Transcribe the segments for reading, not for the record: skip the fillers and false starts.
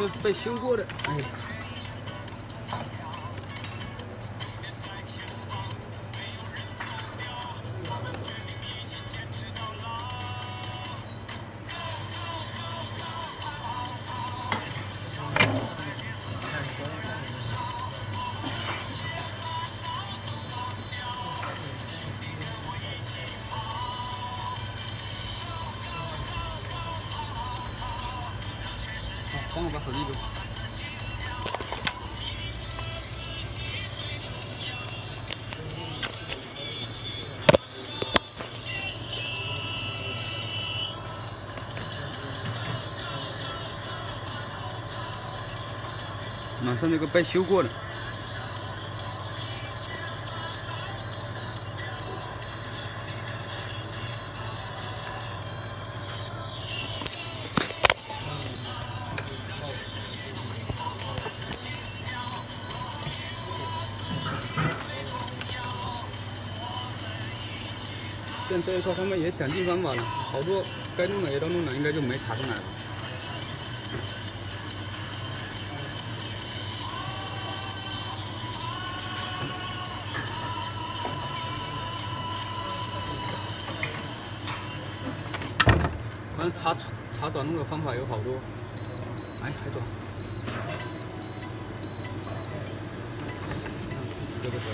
是被修过的。哎。 帮我把手机给我。马上那个被修过了。 现在这一块他们也想尽方法了，好多该弄的也都弄了，应该就没查出来了。反正查短路的方法有好多，哎，还短。这个短。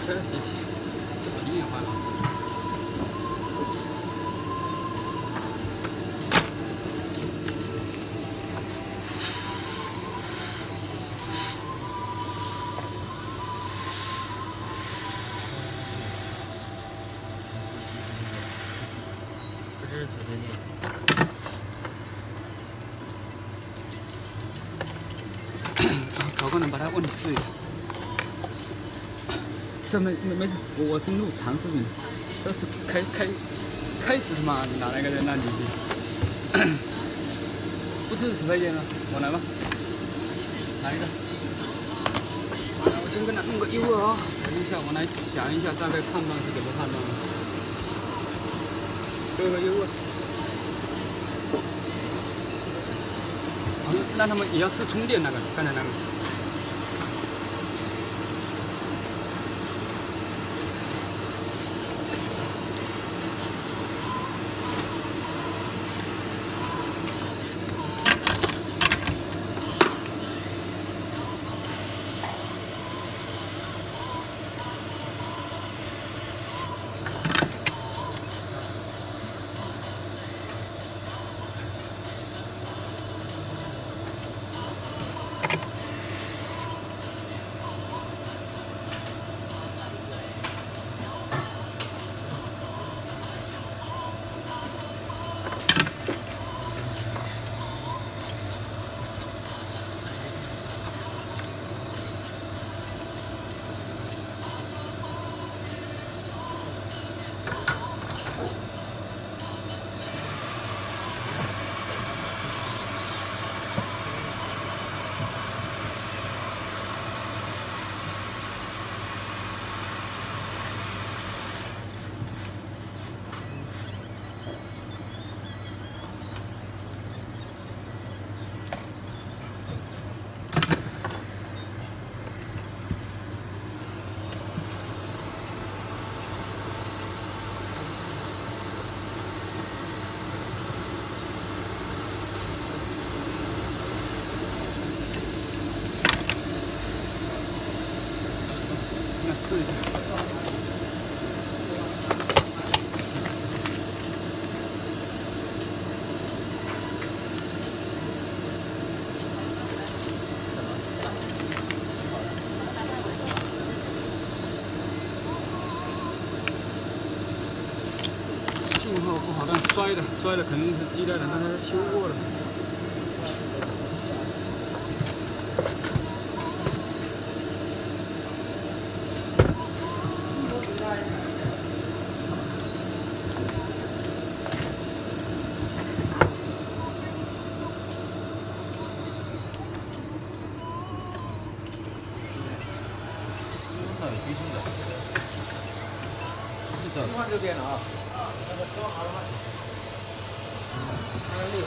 这机器，这皮也换了。这是紫金的。搞个人把它问试一下。 这没事，我是录长视频，这是开始他妈拿那个烂机器，不支持配件了，我来吧，来一个，我先跟他弄个 U 啊，等一下我来想一下大概判断是怎么判断的，这个 U 啊。让他们也要试充电那个，刚才那个。试一下。信号不好，但摔的肯定是机带的，但它修过了。 换这边了啊！那个装好了吗？6。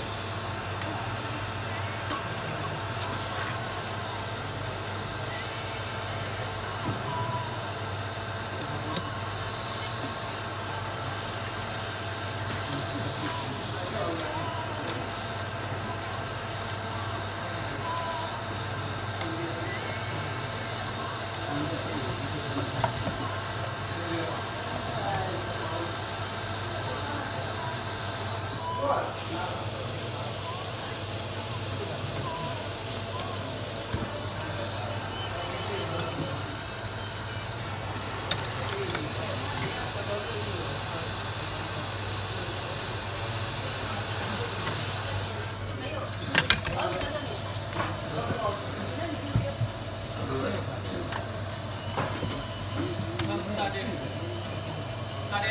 大爹。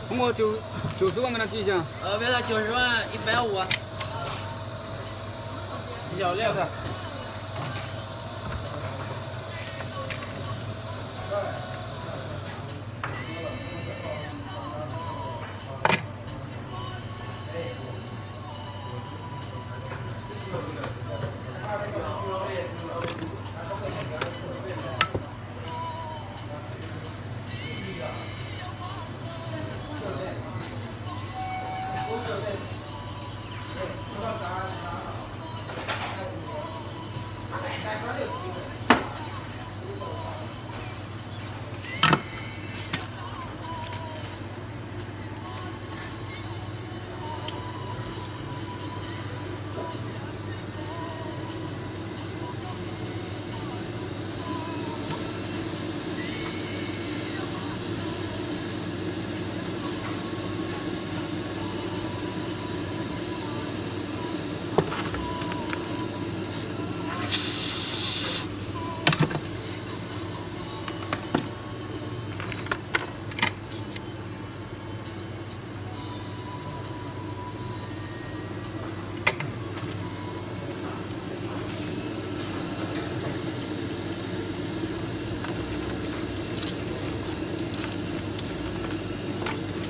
通过90万给他记一下。别的90万150。1.6的。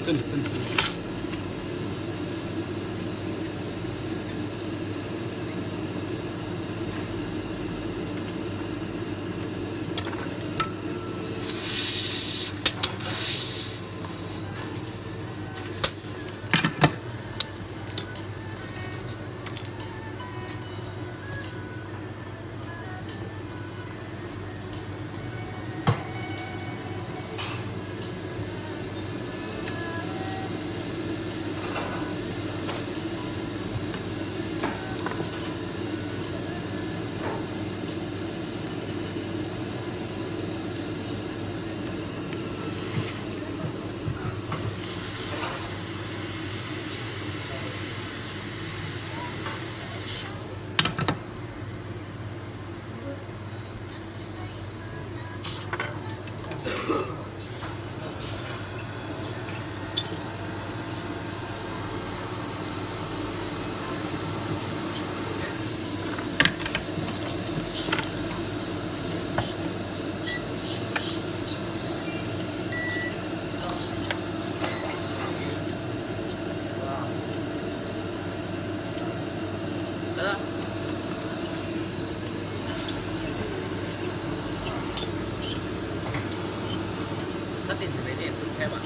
正吃。他电池没电，分开吧。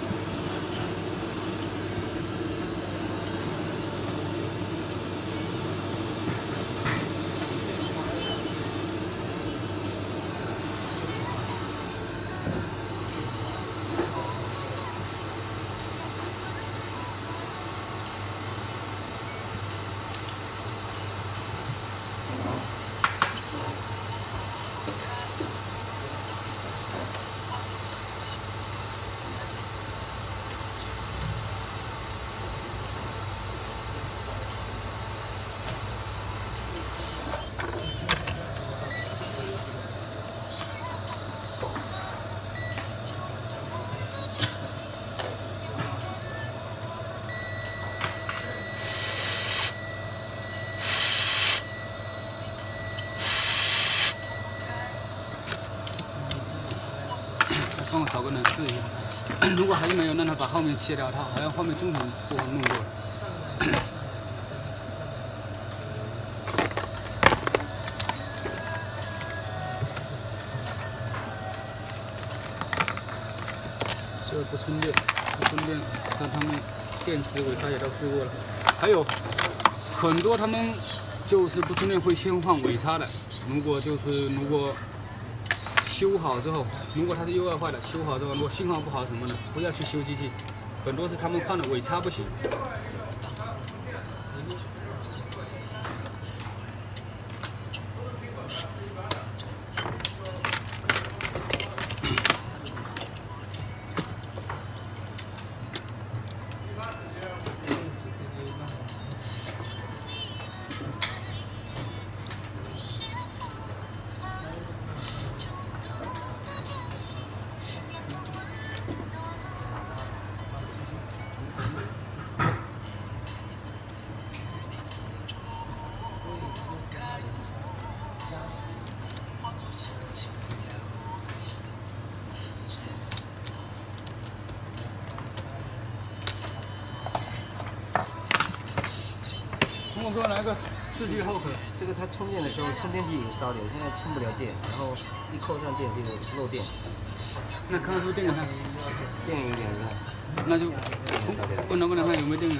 帮我找个人试一下，如果还是没有，让他把后面切掉，他好像后面中途给我弄过了。这个不充电，不充电，但他们电池尾插也都试过了，还有很多他们就是不充电会先换尾插的，如果修好之后，如果它是 U2坏的，修好之后，如果信号不好什么的，不要去修机器。很多是他们换的尾插不行。我给我来个4G后壳。这个它充电的时候，充电器也烧掉，现在充不了电，然后一扣上电就漏电。那看看是不是电给它？电有点热。那就问他看有没有电啊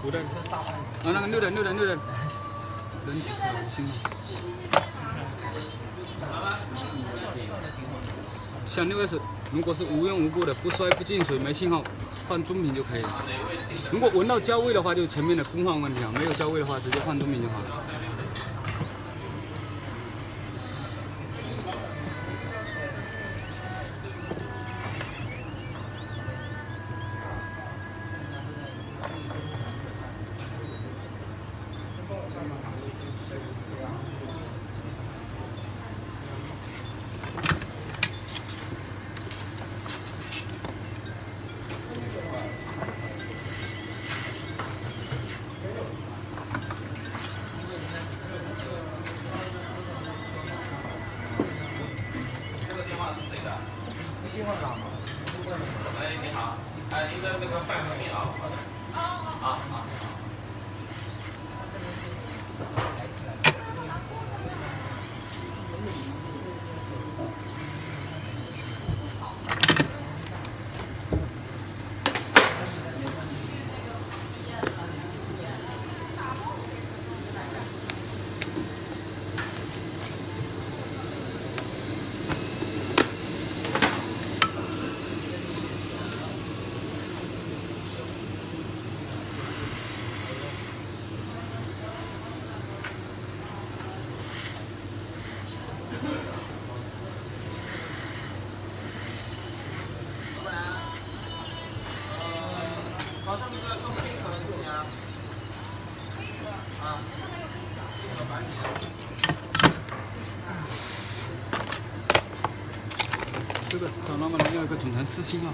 ？5代。啊，那个6代，人行。像6S，如果是无缘无故的不摔不进水没信号，换中频就可以了。如果闻到焦味的话，就前面的功放问题啊；没有焦味的话，直接换中频就好了。哎，你好，哎，您的那个饭和面啊，好的。啊好。好像那个东西可能是呀。啊。这个找老板娘要一个总成4星号。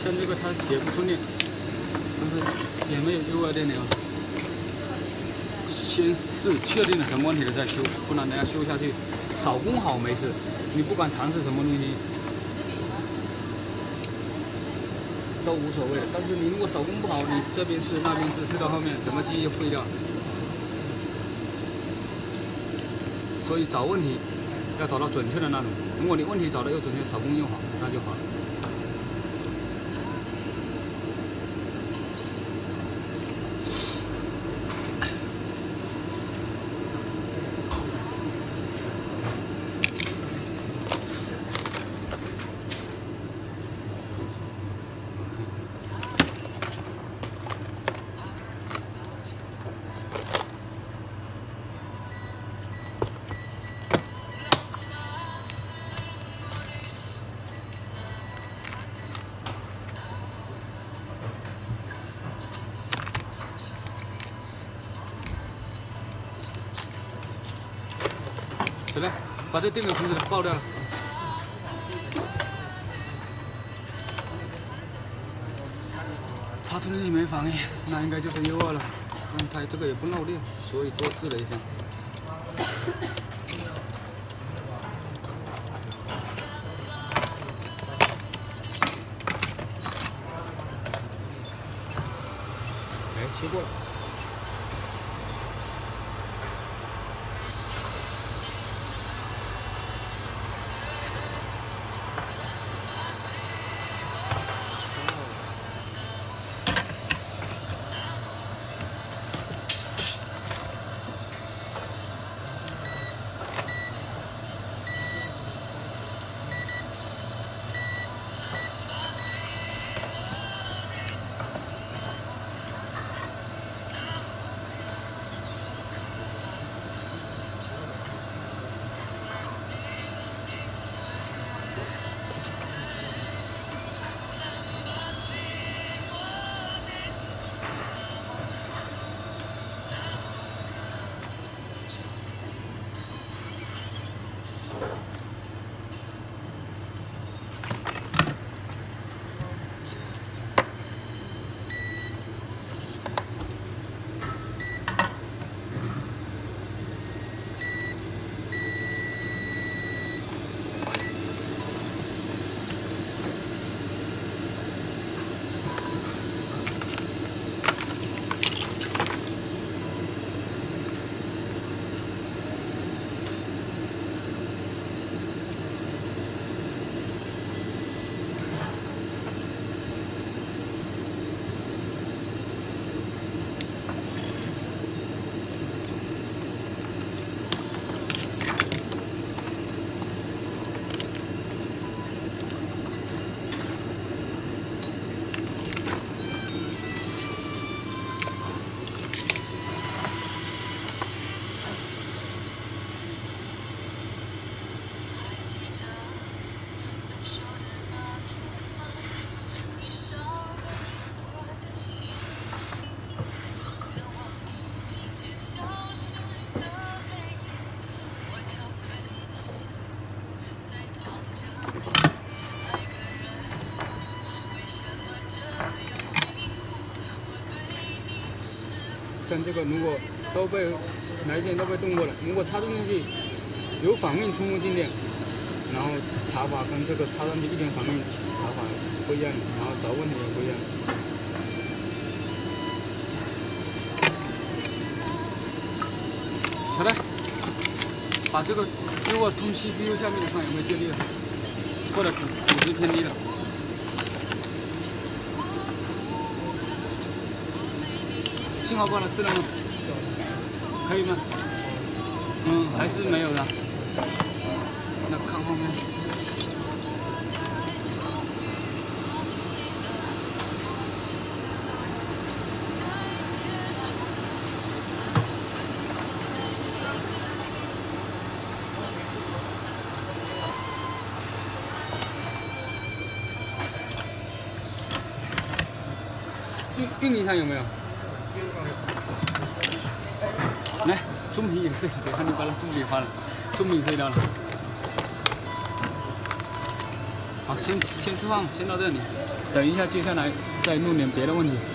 像这个它写不充电，但是也没有 U2电流。先是确定了什么问题了再修，不然等下修下去，手工好没事，你不管尝试什么东西都无所谓的。但是你如果手工不好，你这边试那边试，试到后面整个机就废掉了。所以找问题要找到准确的那种。如果你问题找的又准确，手工又好，那就好了。怎么样？把这电流瓶子爆掉了。插充电没反应，那应该就是 U2了。刚才这个也不漏电，所以多试了一下。哎，切过了。跟这个如果都被哪一点都被动过了，如果插动进去有反应触摸静电，然后插法跟这个插上去一点反应插法不一样，然后找问题也不一样。小戴，把这个给我通 CPU 下面的看有没有接力了，或者组织偏低了。信号过来吃了吗？可以吗？还是没有的。那看后面。运营上有没有？来，中频也是，对，看你把它中频换了，中频碎掉了。好，先吃饭，先到这里，等一下接下来再弄点别的问题。